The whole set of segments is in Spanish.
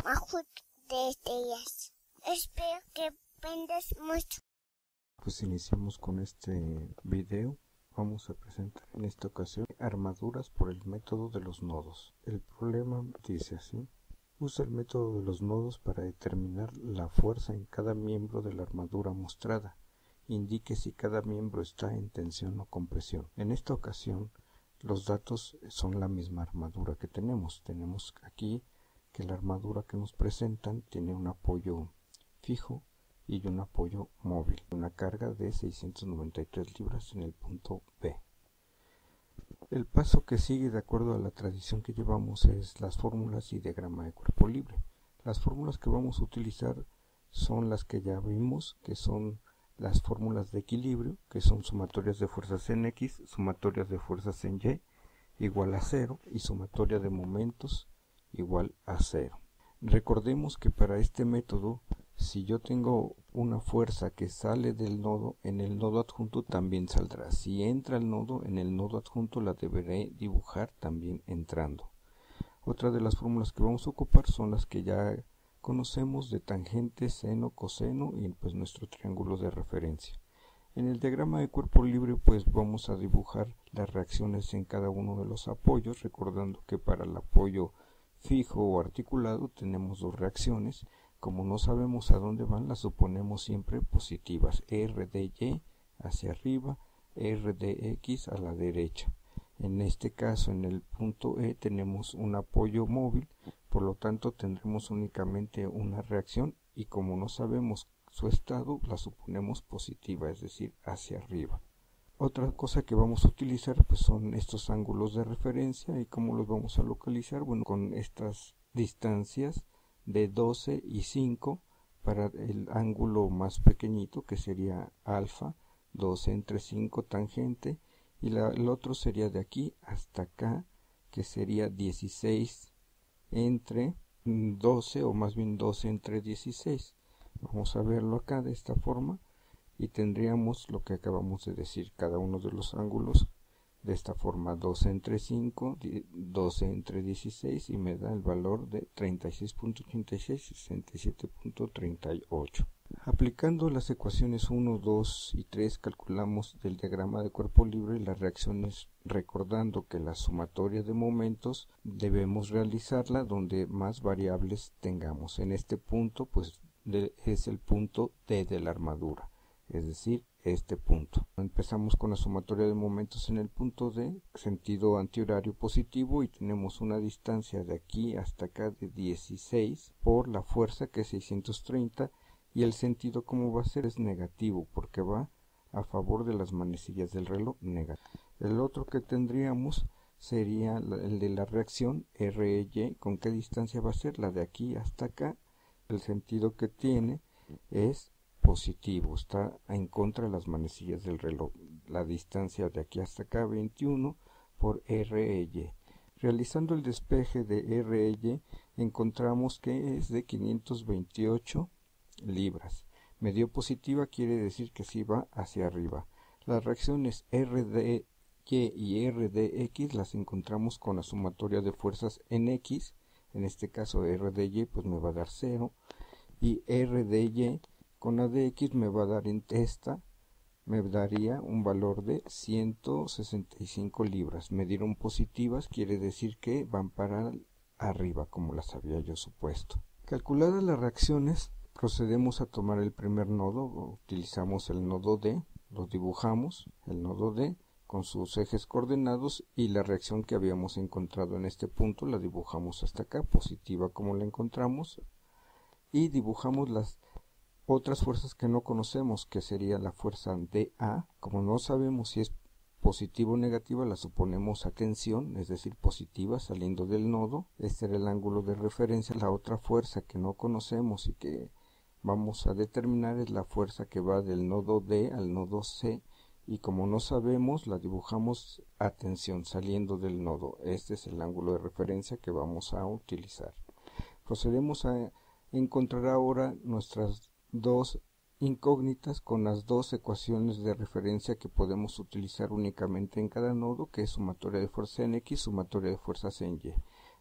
Majo de estrellas. Espero que aprendas mucho. Pues iniciamos con este video. Vamos a presentar en esta ocasión armaduras por el método de los nodos. El problema dice así: usa el método de los nodos para determinar la fuerza en cada miembro de la armadura mostrada. Indique si cada miembro está en tensión o compresión. En esta ocasión los datos son la misma armadura que tenemos. Tenemos aquí que la armadura que nos presentan tiene un apoyo fijo y un apoyo móvil, una carga de 693 libras en el punto B. El paso que sigue de acuerdo a la tradición que llevamos es las fórmulas y diagrama de cuerpo libre. Las fórmulas que vamos a utilizar son las que ya vimos, que son las fórmulas de equilibrio, que son sumatorias de fuerzas en X, sumatorias de fuerzas en Y, igual a 0, y sumatoria de momentos igual a 0. Recordemos que para este método, si yo tengo una fuerza que sale del nodo, en el nodo adjunto también saldrá. Si entra al nodo, en el nodo adjunto la deberé dibujar también entrando. Otra de las fórmulas que vamos a ocupar son las que ya conocemos de tangente, seno, coseno y pues nuestro triángulo de referencia. En el diagrama de cuerpo libre pues vamos a dibujar las reacciones en cada uno de los apoyos, recordando que para el apoyo fijo o articulado tenemos dos reacciones. Como no sabemos a dónde van, las suponemos siempre positivas: R de Y hacia arriba, R de X a la derecha. En este caso, en el punto E tenemos un apoyo móvil, por lo tanto tendremos únicamente una reacción, y como no sabemos su estado, la suponemos positiva, es decir, hacia arriba. Otra cosa que vamos a utilizar pues son estos ángulos de referencia. ¿Y cómo los vamos a localizar? Bueno, con estas distancias de 12 y 5 para el ángulo más pequeñito, que sería alfa, 12 entre 5 tangente, y el otro sería de aquí hasta acá, que sería 16 entre 12, o más bien 12 entre 16. Vamos a verlo acá de esta forma y tendríamos lo que acabamos de decir, cada uno de los ángulos de esta forma: 12 entre 5, 12 entre 16, y me da el valor de 36.86 y 67.38. Aplicando las ecuaciones 1, 2 y 3 calculamos del diagrama de cuerpo libre las reacciones, recordando que la sumatoria de momentos debemos realizarla donde más variables tengamos. En este punto pues es el punto D de la armadura, es decir, este punto. Empezamos con la sumatoria de momentos en el punto D, sentido antihorario positivo, y tenemos una distancia de aquí hasta acá de 16 por la fuerza, que es 630, y el sentido como va a ser es negativo porque va a favor de las manecillas del reloj, negativo. El otro que tendríamos sería el de la reacción RY. ¿Con qué distancia va a ser? La de aquí hasta acá. El sentido que tiene es positivo, está en contra de las manecillas del reloj. La distancia de aquí hasta acá, 21 por RY. Realizando el despeje de RY encontramos que es de 528 libras. Me dio positiva, quiere decir que sí va hacia arriba. Las reacciones R de Y y R de X las encontramos con la sumatoria de fuerzas en X. En este caso R de Y pues me va a dar 0, y R de Y con la de X me va a dar en esta, me daría un valor de 165 libras. Me dieron positivas, quiere decir que van para arriba, como las había yo supuesto. Calculadas las reacciones, procedemos a tomar el primer nodo. Utilizamos el nodo D, lo dibujamos, el nodo D con sus ejes coordenados, y la reacción que habíamos encontrado en este punto la dibujamos hasta acá, positiva como la encontramos, y dibujamos las otras fuerzas que no conocemos, que sería la fuerza DA. Como no sabemos si es positiva o negativa, la suponemos a tensión, es decir, positiva, saliendo del nodo. Este era el ángulo de referencia. La otra fuerza que no conocemos y que vamos a determinar es la fuerza que va del nodo D al nodo C, y como no sabemos, la dibujamos a tensión, saliendo del nodo. Este es el ángulo de referencia que vamos a utilizar. Procedemos a encontrar ahora nuestras dos incógnitas con las dos ecuaciones de referencia que podemos utilizar únicamente en cada nodo, que es sumatoria de fuerzas en X, sumatoria de fuerzas en Y.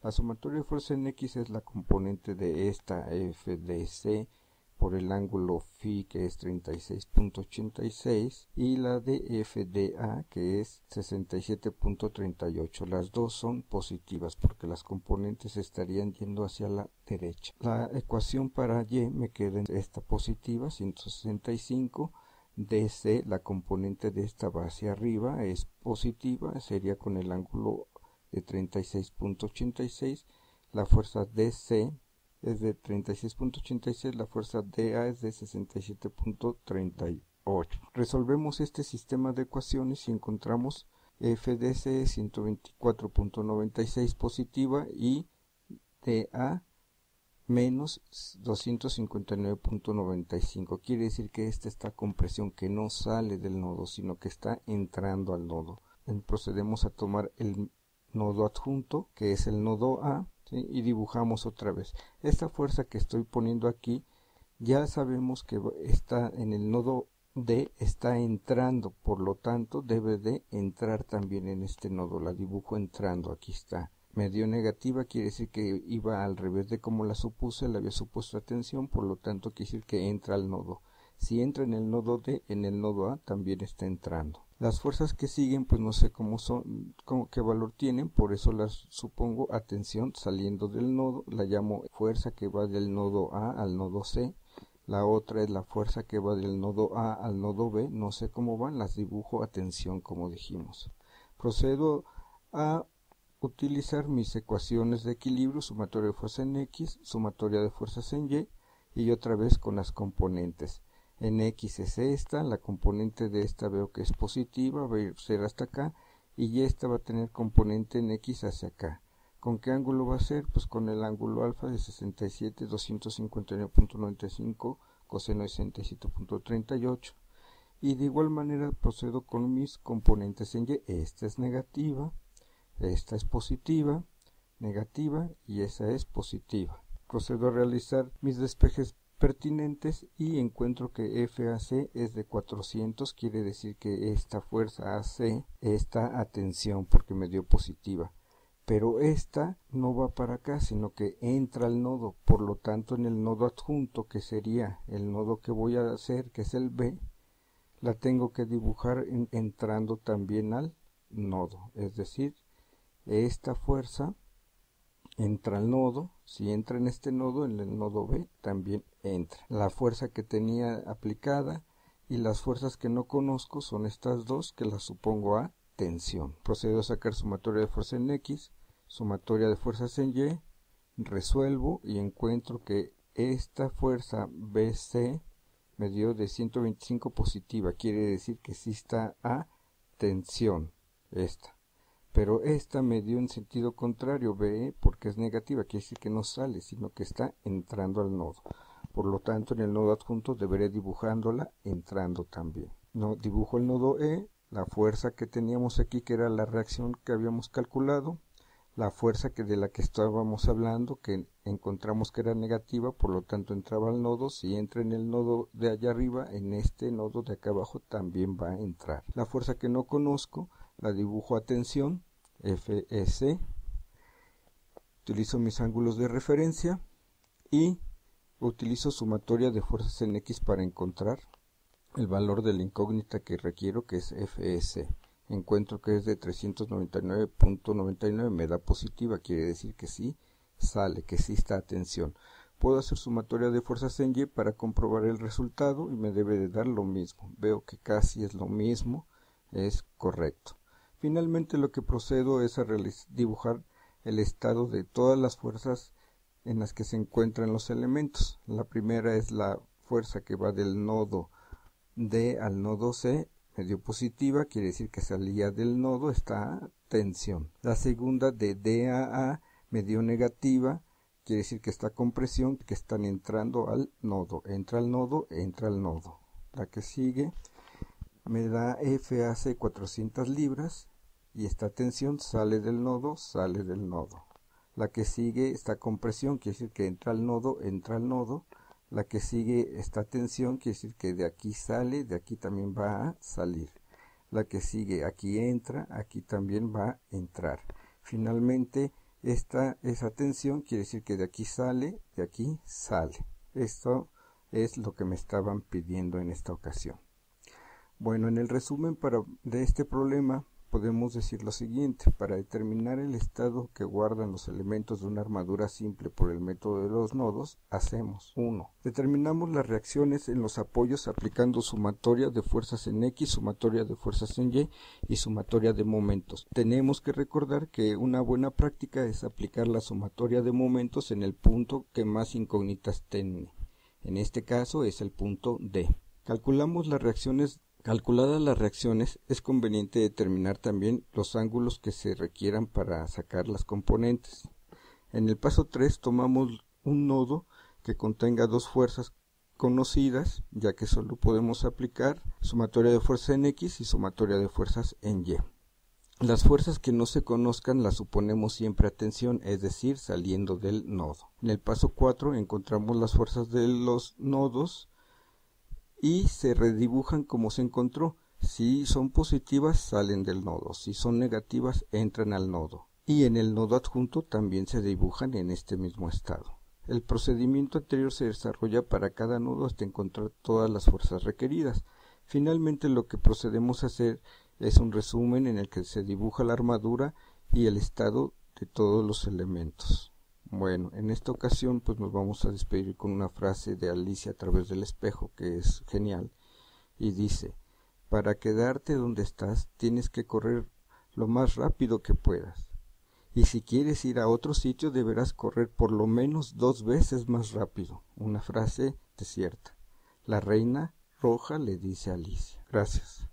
La sumatoria de fuerza en X es la componente de esta FDC por el ángulo Φ, que es 36.86, y la de FDA, que es 67.38. Las dos son positivas porque las componentes estarían yendo hacia la derecha. La ecuación para Y me queda en esta positiva, 165. DC, la componente de esta va hacia arriba, es positiva, sería con el ángulo de 36.86. La fuerza DC es de 36.86, la fuerza DA es de 67.38. Resolvemos este sistema de ecuaciones y encontramos FDC 124.96 positiva y DA menos 259.95. Quiere decir que esta está con presión, que no sale del nodo, sino que está entrando al nodo. Procedemos a tomar el nodo adjunto, que es el nodo A, ¿sí? Y dibujamos otra vez. Esta fuerza que estoy poniendo aquí, ya sabemos que está en el nodo D, está entrando, por lo tanto debe de entrar también en este nodo. La dibujo entrando, aquí está. Me dio negativa, quiere decir que iba al revés de como la supuse, le había supuesto tensión, por lo tanto quiere decir que entra al nodo. Si entra en el nodo D, en el nodo A también está entrando. Las fuerzas que siguen, pues no sé cómo son, qué valor tienen, por eso las supongo a tensión saliendo del nodo. La llamo fuerza que va del nodo A al nodo C. La otra es la fuerza que va del nodo A al nodo B. No sé cómo van, las dibujo a tensión como dijimos. Procedo a utilizar mis ecuaciones de equilibrio, sumatoria de fuerza en X, sumatoria de fuerzas en y otra vez con las componentes. En X es esta, la componente de esta veo que es positiva, va a ser hasta acá, y esta va a tener componente en X hacia acá. ¿Con qué ángulo va a ser? Pues con el ángulo alfa de 67, 259.95, coseno de 67.38. Y de igual manera procedo con mis componentes en Y. Esta es negativa, esta es positiva, negativa y esa es positiva. Procedo a realizar mis despejes pertinentes y encuentro que FAC es de 400, quiere decir que esta fuerza AC está a tensión porque me dio positiva. Pero esta no va para acá, sino que entra al nodo, por lo tanto en el nodo adjunto, que sería el nodo que voy a hacer, que es el B, la tengo que dibujar entrando también al nodo, es decir, esta fuerza entra al nodo, si entra en este nodo, en el nodo B también entra. La fuerza que tenía aplicada y las fuerzas que no conozco son estas dos, que las supongo a tensión. Procedo a sacar sumatoria de fuerza en X, sumatoria de fuerzas en Y, resuelvo y encuentro que esta fuerza BC me dio de 125 positiva, quiere decir que sí está a tensión esta. Pero esta me dio en sentido contrario, BE, porque es negativa, quiere decir que no sale, sino que está entrando al nodo. Por lo tanto, en el nodo adjunto deberé dibujándola entrando también. No, dibujo el nodo E, la fuerza que teníamos aquí, que era la reacción que habíamos calculado, la fuerza de la que estábamos hablando, que encontramos que era negativa, por lo tanto entraba al nodo. Si entra en el nodo de allá arriba, en este nodo de acá abajo también va a entrar. La fuerza que no conozco, la dibujo a tensión, FEC, utilizo mis ángulos de referencia y utilizo sumatoria de fuerzas en X para encontrar el valor de la incógnita que requiero, que es FEC. Encuentro que es de 399.99, me da positiva, quiere decir que sí sale, que sí está a tensión. Puedo hacer sumatoria de fuerzas en Y para comprobar el resultado y me debe de dar lo mismo. Veo que casi es lo mismo, es correcto. Finalmente lo que procedo es a dibujar el estado de todas las fuerzas en las que se encuentran los elementos. La primera es la fuerza que va del nodo D al nodo C, me dio positiva, quiere decir que salía del nodo, está a tensión. La segunda de D a A me dio negativa, quiere decir que está con presión, que están entrando al nodo. Entra al nodo, entra al nodo. La que sigue me da FAC 400 libras y esta tensión sale del nodo, sale del nodo. La que sigue está con presión, quiere decir que entra al nodo, entra al nodo. La que sigue está tensión, quiere decir que de aquí sale, de aquí también va a salir. La que sigue aquí entra, aquí también va a entrar. Finalmente Esta es atención, quiere decir que de aquí sale, de aquí sale. Esto es lo que me estaban pidiendo en esta ocasión. Bueno, en el resumen de este problema podemos decir lo siguiente: para determinar el estado que guardan los elementos de una armadura simple por el método de los nodos, hacemos 1. Determinamos las reacciones en los apoyos aplicando sumatoria de fuerzas en X, sumatoria de fuerzas en Y y sumatoria de momentos. Tenemos que recordar que una buena práctica es aplicar la sumatoria de momentos en el punto que más incógnitas tiene. En este caso es el punto D. Calculadas las reacciones, es conveniente determinar también los ángulos que se requieran para sacar las componentes. En el paso 3 tomamos un nodo que contenga dos fuerzas conocidas, ya que solo podemos aplicar sumatoria de fuerzas en X y sumatoria de fuerzas en Y. Las fuerzas que no se conozcan las suponemos siempre a tensión, es decir, saliendo del nodo. En el paso 4 encontramos las fuerzas de los nodos y se redibujan como se encontró. Si son positivas salen del nodo, si son negativas entran al nodo, y en el nodo adjunto también se dibujan en este mismo estado. El procedimiento anterior se desarrolla para cada nodo hasta encontrar todas las fuerzas requeridas. Finalmente lo que procedemos a hacer es un resumen en el que se dibuja la armadura y el estado de todos los elementos. Bueno, en esta ocasión pues nos vamos a despedir con una frase de Alicia a través del espejo, que es genial, y dice: para quedarte donde estás tienes que correr lo más rápido que puedas, y si quieres ir a otro sitio deberás correr por lo menos 2 veces más rápido. Una frase cierta. La reina roja le dice a Alicia. Gracias.